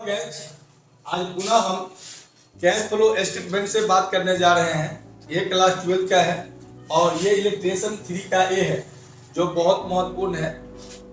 Gas आज पुनः हम कैश फ्लो स्टेटमेंट से बात करने जा रहे हैं। ये क्लास 12 का है और ये इलेक्ट्रेशन 3 का ए है जो बहुत महत्वपूर्ण है।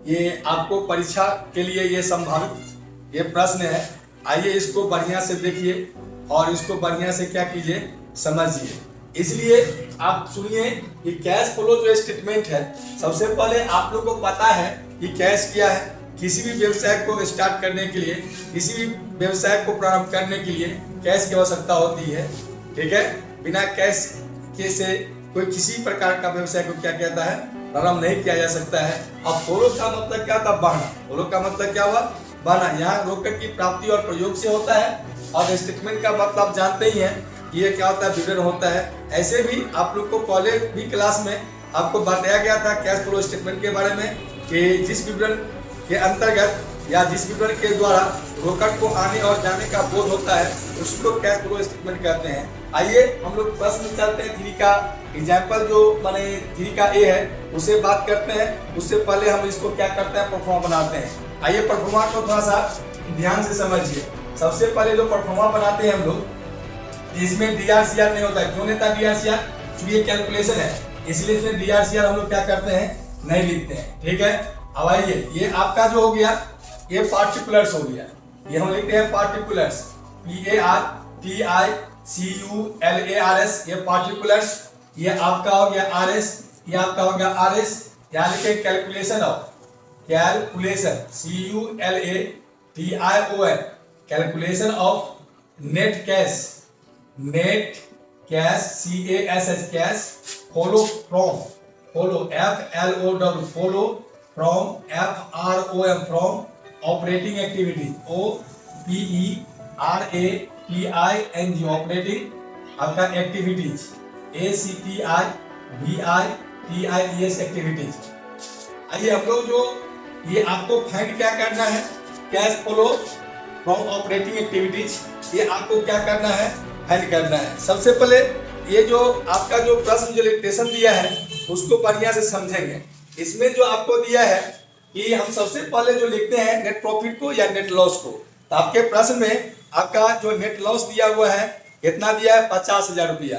ये आपको परीक्षा के लिए ये संभावित ये प्रश्न है। आइए इसको बढ़िया से देखिए और इसको बढ़िया से क्या कीजिए समझिए। इसलिए आप सुनिए कि कैश फ्लो जो स्टेटमेंट है, सबसे पहले आप लोग को पता है कि कैश क्या है। किसी भी व्यवसाय को स्टार्ट करने के लिए, किसी भी व्यवसाय को प्रारंभ करने के लिए कैश की आवश्यकता होती है। ठीक है, बिना कैश के से कोई किसी प्रकार का व्यवसाय को क्या कहता है, प्रारंभ नहीं किया जा सकता है। अब फ्लो का मतलब क्या था, बहना। फ्लो का मतलब क्या हुआ, बहना। यहाँ रोकड़ की प्राप्ति और प्रयोग से होता है। और स्टेटमेंट का मतलब आप जानते ही हैं कि ये क्या होता है, विवरण होता है। ऐसे भी आप लोग को पहले भी क्लास में आपको बताया गया था कैश फ्लो स्टेटमेंट के बारे में कि जिस विवरण के अंतर्गत या जिस विवरण के द्वारा रोकड़ को आने और जाने का बोध होता है उसको कैश फ्लो स्टेटमेंट कहते हैं। आइए हम लोग प्रश्न चलते हैं। 3 का एग्जाम्पल जो माने 3 का ए है उसे बात करते हैं। उससे पहले हम इसको क्या करते हैं, परफॉर्मा बनाते हैं। आइए परफॉर्मा को थोड़ा सा ध्यान से समझिए। सबसे पहले जो परफॉर्मा बनाते हैं हम लोग, इसमें DRCR नहीं होता है। क्यों नहीं था DRCR? क्योंकि ये कैलकुलेशन है, इसलिए इसमें DRCR हम लोग क्या करते हैं, नहीं लिखते हैं। ठीक है, अब आइए ये आपका जो हो गया ये पार्टिकुलर्स हो गया। ये हम लिखते हैं पार्टिकुलर्स, PARTICULARS, ये पार्टिकुलर्स। ये आपका हो गया RS, ये आपका हो गया RS। यहाँ लिखे calculation of, calculation CULATION, calculation of net cash, net cash CASH, cash. Follow from, follow FLOW, follow from FROM, from operating activities, OPERATING, operating आपका एक्टिविटीज, ACTIVITIES, एक्टिविटीज। आइए हम लोग जो ये आपको फाइंड क्या करना है, cash flow from operating activities, ये आपको क्या करना है, फाइंड करना है। सबसे पहले ये जो आपका जो प्रश्न जो इलेक्ट्रेशन दिया है उसको बढ़िया से समझेंगे। इसमें जो आपको दिया है कि हम सबसे पहले जो लिखते हैं नेट प्रॉफिट को या नेट लॉस को। तो आपके प्रश्न में आपका जो नेट लॉस दिया हुआ है कितना दिया है, 50,000 रुपया।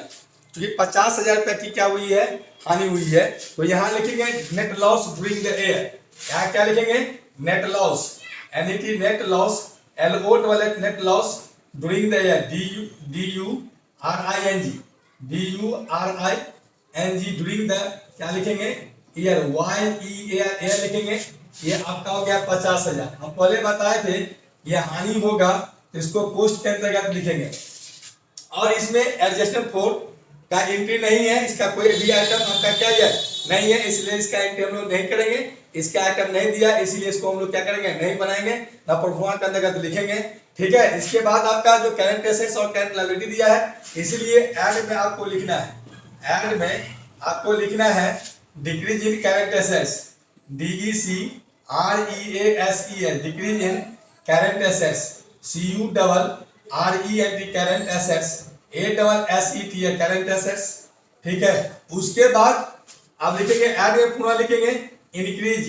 क्योंकि 50,000 रुपया की क्या हुई है, हानि हुई है। तो यहाँ लिखेंगे net loss during the year. यहाँ क्या लिखेंगे, net loss, NET net loss, LOSS net loss during the year, DURING during the क्या लिखेंगे, ईयर, YEAR लिखेंगे। ये आपका हो गया 50,000। हम पहले बताए थे ये हानि होगा तो इसको पोस्ट के अंतर्गत लिखेंगे। और इसमें एडजस्टमेंट फॉर का एंट्री नहीं है, इसका कोई भी आइटम आपका क्या है, नहीं है, इसलिए इसका एंट्री हम लोग नहीं करेंगे। इसका आइटम नहीं दिया इसलिए इसको हम लोग क्या करेंगे, नहीं बनाएंगे, ना परफॉर्मा के अंतर्गत लिखेंगे। ठीक है, इसके बाद आपका जो करंट एसेट्स और करंट लायबिलिटी दिया है, इसलिए एड में आपको लिखना है, एड में आपको लिखना है decrease in current assets, DECREASES, decrease in current assets, CURRENT current assets, ASSET current assets. ठीक है, उसके बाद आप लिखेंगे एड में पूरा लिखेंगे increase,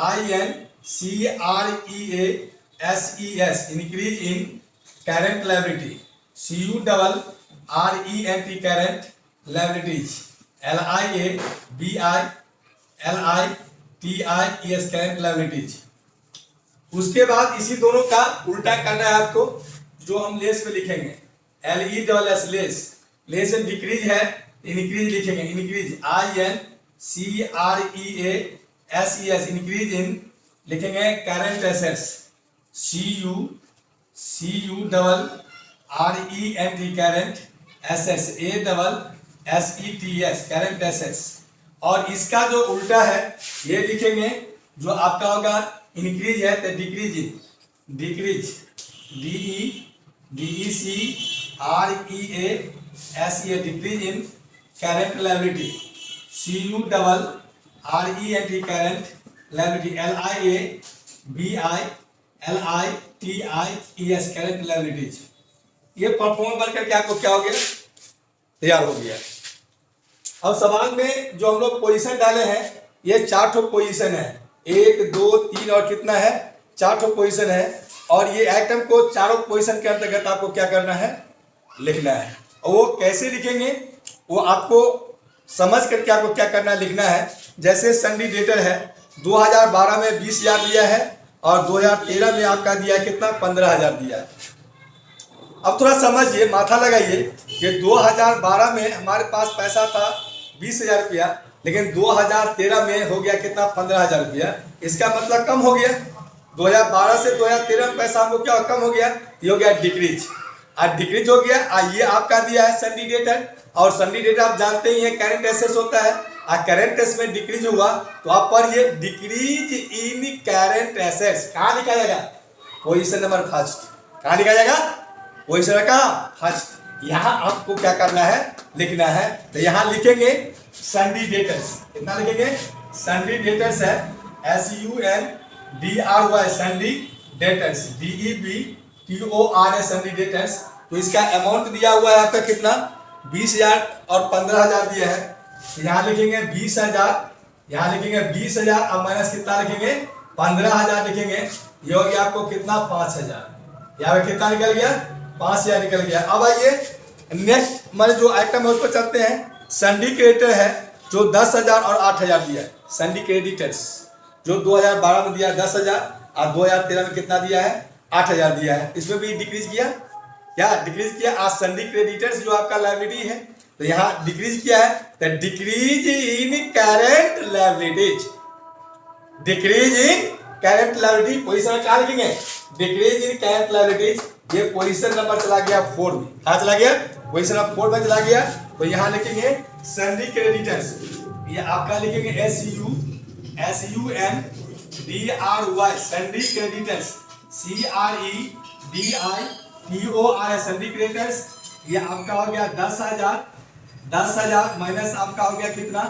INCREASES, increase in current liability, CURRENT current liabilities, LIABILITIES current liabilities. उसके बाद इसी दोनों का उल्टा करना है आपको, जो हम लेस पे लिखेंगे LESS, लेस, लेस डिक्रीज है, इंक्रीज लिखेंगे, इंक्रीज INCREASES, इंक्रीज इन लिखेंगे current assets, CURRENT current assets, ASSETS current assets. और इसका जो उल्टा है ये लिखेंगे, जो आपका होगा इंक्रीज है तो decrease in, decrease DECREASE, decrease in current liability, CURRENT current liability, LIABILITIES current liabilities. ये परफॉर्म बनकर के आपको क्या हो गया, तैयार हो गया। अब सवाल में जो हम लोग पोजीशन डाले हैं ये 4 पोजीशन है, 1 2 3 और कितना है, 4 पोजीशन है। और ये आइटम को चारों पोजीशन के अंतर्गत आपको क्या करना है, लिखना है। और वो कैसे लिखेंगे वो आपको समझ करके आपको क्या करना है, लिखना है। जैसे संडे डेटर है 2012 में 20,000 दिया है और 2013 में आपका दिया है कितना, 15,000 दिया है। अब थोड़ा समझिए, माथा लगाइए कि 2012 में हमारे पास पैसा था 20,000 रुपया, लेकिन 2013 में हो गया कितना, 15,000 रुपया। इसका मतलब कम हो गया। 2012 से 2013 में पैसा हमको क्या कम हो गया, ये हो गया डिक्रीज। आज डिक्रीज हो गया। ये आपका दिया है संडे डेटर, और संडे डेटर आप जानते ही हैं करंट एसेट्स होता है। करंट एसेट्स में डिक्रीज हुआ तो आप पर ये डिक्रीज इन करंट एसेट्स कहाँ लिखा जाएगा, पोजीशन नंबर फर्स्ट। कहाँ लिखा जाएगा, पोजीशन का फर्स्ट। यहाँ आपको क्या करना है, लिखना है। तो यहाँ लिखेंगे संडे डेटर्स। कितना लिखेंगे, संडे डेटर्स है SUNDRY Sunday debtors, DEBTOR Sunday debtors. तो इसका अमाउंट दिया हुआ है आपका कितना, 20,000 और 15,000 दिया है। यहाँ लिखेंगे 20,000, यहाँ लिखेंगे 20,000 और माइनस कितना लिखेंगे, 15,000 लिखेंगे। ये हो गया आपको कितना, 5,000। यहाँ पे कितना निकल गया, 5,000 निकल गया। अब आइए नेक्स्ट हमारे जो आइटम है उस पर चलते हैं। संडे क्रेडिटर है जो 10,000 और 8,000 दिया है। संडे क्रेडिटर्स जो 2012 में दिया 10,000 और 2013 में कितना दिया है, 8,000 दिया है। इसमें भी डिक्रीज किया, क्या डिक्रीज किया। आज संडे क्रेडिटर्स जो आपका लायबिलिटी है तो यहाँ डिक्रीज किया है, तो decrease in current liabilities, decrease in current liability. Position क्या लिखेंगे, डिक्रीज इन करंट लायबिलिटीज। ये पोजीशन नंबर चला गया 4 में। कहाँ चला गया, पोजीशन नंबर 4 में चला गया। तो यहाँ लिखेंगे संडे क्रेडिटर्स, ये आपका लिखेंगे SUNDRY Sunday creditors, CREDITOR Sunday creditors. ये आपका हो गया 10,000 माइनस आपका हो गया कितना,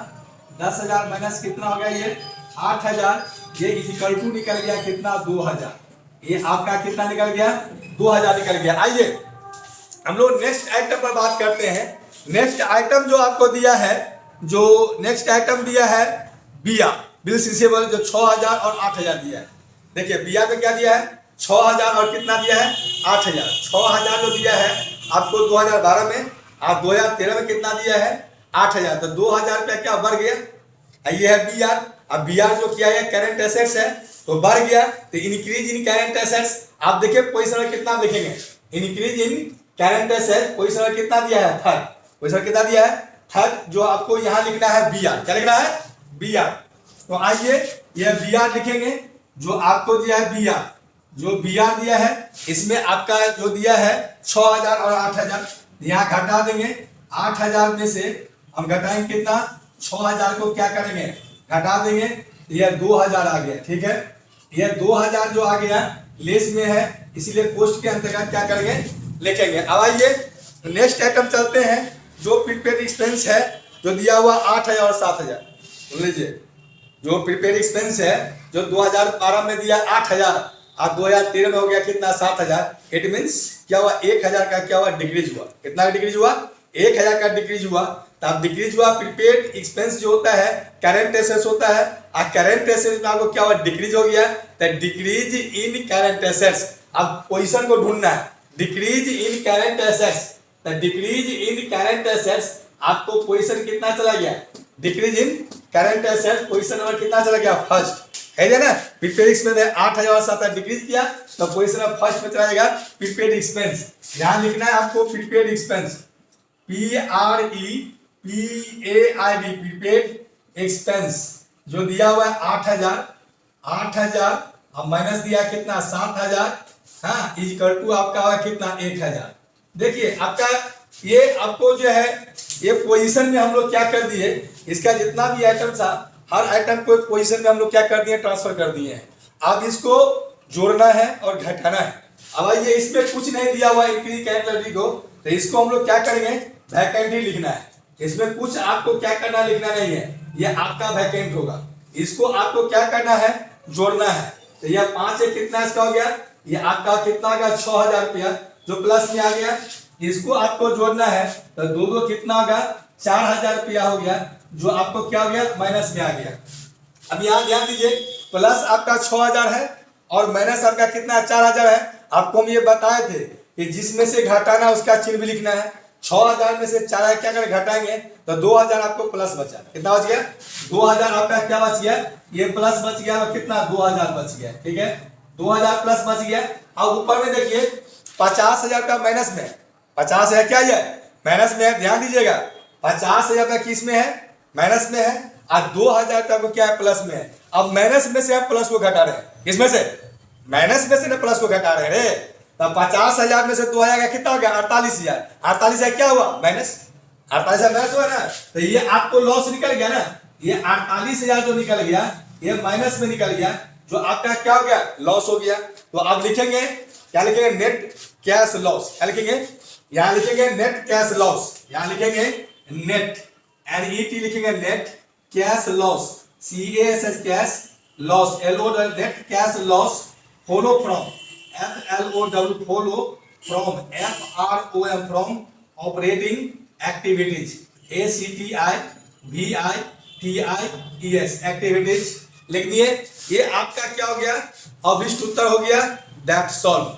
10,000 माइनस कितना हो गया, ये 8,000। ये इक्वल टू निकल गया कितना, 2,000। ये आपका कितना निकल गया, 2,000 निकल गया। आइए हम लोग नेक्स्ट आइटम पर बात करते हैं। नेक्स्ट आइटम जो आपको दिया है, जो नेक्स्ट आइटम दिया है बिया, बिल्स रिसीवेबल, जो 6,000 और 8,000 दिया है। देखिए बिया पे क्या दिया है, 6,000 और कितना दिया है, 8,000। 6,000 जो दिया है आपको 2012 में, आप 2013 में कितना दिया है, 8,000। तो 2,000 रुपया क्या बढ़ गया। ये है BR। अब BR जो किया है करंट एसेट्स है तो बढ़ गया। तो इंक्रीज इन करंट एसेट्स, आप देखिए पोजीशन में कितना लिखेंगे, increase in current assets. Position में कितना दिया है, थर्ड। पोजीशन कितना दिया है, थर्ड। जो आपको यहाँ लिखना है BR, क्या लिखना है, BR। तो आइए यह BR लिखेंगे, जो आपको दिया है BR, जो BR दिया है इसमें आपका जो दिया है 6,000 और 8,000। यहाँ घटा देंगे, 8,000 में से हम घटाएंगे कितना, 6,000 को क्या करेंगे, घटा देंगे। यह 2,000 आ गया, ठीक है। यह 2,000 जो आ गया लेस में है, इसीलिए पोस्ट के अंतर्गत क्या करेंगे, लिखेंगे। अब आइए नेक्स्ट आइटम चलते हैं, जो प्रीपेड एक्सपेंस है जो दिया हुआ 8,000 और 7,000। सुन लीजिए, जो प्रीपेड एक्सपेंस है जो 2012 में दिया 8,000 और 2013 में हो गया कितना, 7,000। इट मीन्स क्या हुआ, 1,000 का क्या हुआ, डिक्रीज हुआ। कितना डिक्रीज हुआ, 1,000 का डिक्रीज हुआ। तब डिक्रीज हुआ। प्रीपेड एक्सपेंस जो होता है करंट एसेट्स होता है, और करंट एसेट्स में आपको क्या हुआ, डिक्रीज हो गया। तो डिक्रीज इन करंट एसेट्स, अब पोजीशन को ढूंढना है, डिक्रीज इन करंट एसेट्स। तो डिक्रीज इन करंट एसेट्स आपको पोजीशन कितना चला गया, decrease in current assets position number कितना चला गया, फर्स्ट है ना। प्रीपेड एक्सपेंस 8,000 और 7,000 डिक्रीज किया तो पोजीशन नंबर फर्स्ट में चला जाएगा प्रीपेड एक्सपेंस। ध्यान लिखना है आपको, prepaid expense PREPAID prepaid expense जो दिया हुआ है 8,000 और माइनस दिया कितना, 7,000। हाँ, इक्वल टू आपका हुआ कितना, 1,000। देखिए आपका ये आपको जो है ये पोजीशन में हम लोग क्या कर दिए, इसका जितना भी आइटम था हर आइटम को पोजीशन में हम लोग क्या कर दिए, ट्रांसफर कर दिए हैं। अब इसको जोड़ना है और घटाना है। अब ये इसमें कुछ नहीं दिया हुआ इंक्रीज कैटेगरी को, तो इसको हम लोग क्या करेंगे, वैकेंट ही लिखना है। इसमें कुछ आपको क्या करना, लिखना नहीं है, ये आपका वैकेंट होगा। इसको आपको क्या करना है, जोड़ना है। तो यह 5 है कितना इसका हो गया, ये आपका कितना आ गया, 6,000 रुपया जो प्लस में आ गया। इसको आपको जोड़ना है तो दो कितना होगा, 4,000 रुपया हो गया, जो आपको क्या हो गया, माइनस में आ गया। अब यहाँ ध्यान दीजिए, प्लस आपका 6,000 है और माइनस आपका कितना 4000 है। आपको हम ये बताए थे कि जिसमें से घटाना उसका चिन्ह भी लिखना है। 6000 में से 4000 क्या कर घटाएंगे तो 2000 आपको प्लस बचा। कितना बच गया 2000 आपका क्या बच गया, ये प्लस बच गया और कितना 2000 बच गया। ठीक है 2000 प्लस बच गया। अब ऊपर में देखिए 50,000 का माइनस में, 50,000 क्या है माइनस में है, ध्यान दीजिएगा 50,000 का किस में है माइनस में है और 2000 का क्या है प्लस में है। अब माइनस में से हम प्लस को घटा रहे हैं, किसमें से माइनस में से ना प्लस को घटा रहे हैं रे। तब 50,000 में से 2000 का कितना हो गया 48,000। 48,000 क्या हुआ माइनस, 48,000 माइनस हुआ ना, तो ये आपको लॉस निकल गया ना, ये 48,000 जो निकल गया ये माइनस में निकल गया, जो आपका क्या हो गया लॉस हो गया। तो आप लिखेंगे क्या लिखेंगे नेट कैश लॉस, क्या लिखेंगे यहां लिखेंगे नेट कैश लॉस, यहां लिखेंगे नेट NET लिखेंगे net cash loss CASH cash loss LO net cash loss follow from FLOW follow from FROM from operating activities ACTIVITIES activities लिख दिए। ये आपका क्या हो गया अभिष्ट उत्तर हो गया दैट सॉल्व।